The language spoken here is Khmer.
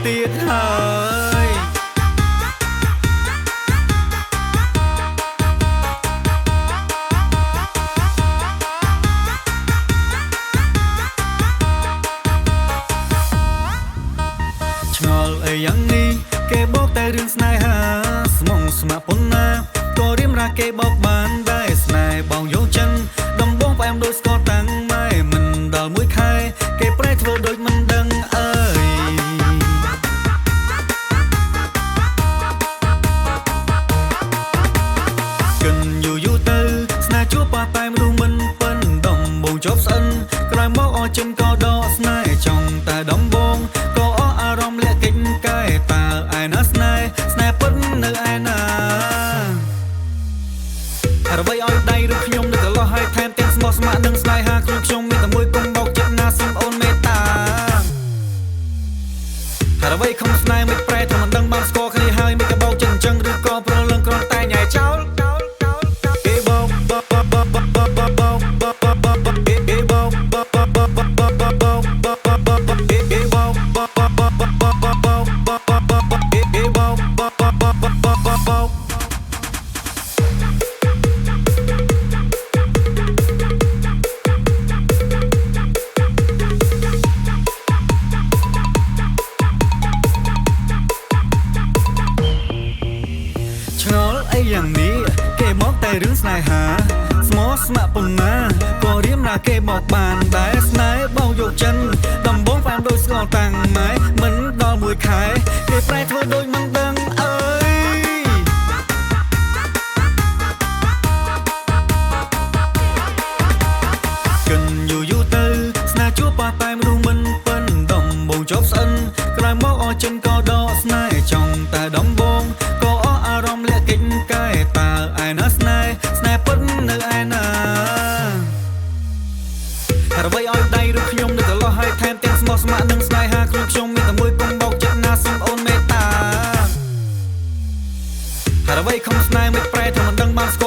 ទៀតហើយឆ្ងល់អីយ៉ាងនេះគេបោកតែរឿងស្នេហាស្មងស្មាក់ប៉ុណ្ណាក៏រៀមរាគេបោកបានដែរស្នេហ៍បងយកចិនដំបងផ្អែមដូចស្ករតាំងម៉ែមិនដល់មួយខែគេប្រែធ្វើដូចមិនដឹងអើយកិនយូរយូរទៅស្នេហ៍ជួបប៉ះតែមនុស្សមិនប៉ិនដំបងជាប់ស្អិនក្រោយមកអស់ចិនក៏ដកស្នេហ៍ចង់តែដំបងក៏អស់អារម្មណ៍លាក់កិច្ចកែតើឯណាស្នេហ៍ពិតនៅឯណាអ្វីឲ្យដៃឬខ្ញុំនឹកកន្លោះឲ្យថែមទាំងស្មោះស្ម័គ្រនឹងស្នេហាខ្ញុំមានតែមួយកុំបោកចិត្តណាសូមអូនមេត្តាអ្វីខំស្នេហ៍មិនប្រែថាមិនដឹងបានស្គាល់គ្នាហើយមិនក៏បោកចិត្តអញ្ចឹងឬក៏ប្រលឹងគ្រាន់តែញ៉ៃចោលគេបោកឆ្ងល់អីយ៉ាងនេះគេមកតែរឿងស្នេហាស្មោះស្ម័គ្រប៉ុណ្ណាក៏រៀមណាគេមកបានដែរស្នេហ៍បងយកចិនដំបងផ្អែមដូចស្ករតាំងម៉ែមិនដល់មួយខែគេប្រែធ្វើដូចមិនដឹងអើយកិនយូរយូរទៅស្នេហ៍ជួបប៉ះតែមនុស្សមិនប៉ិនដំបងជាប់ស្អិនក្រោយមកអស់ចិនក៏ដកស្នេហ៍ចង់តែដំបងក៏អស់អារម្មណ៍លាក់កិច្ចកែតើឯណាស្នេហ៍ពិតនៅឯណាអ្វីឲ្យដៃឬខ្ញុំនឹកកន្លោះឲ្យថែមទាំងស្មោះស្ម័គ្រនឹងស្នេហាខ្ញុំមានតែមួយកុំបោកចិត្តណាសូមអូនមេត្តាអ្វីខំស្នេហ៍មិនប្រែថាមិនដឹងបានស្គាល់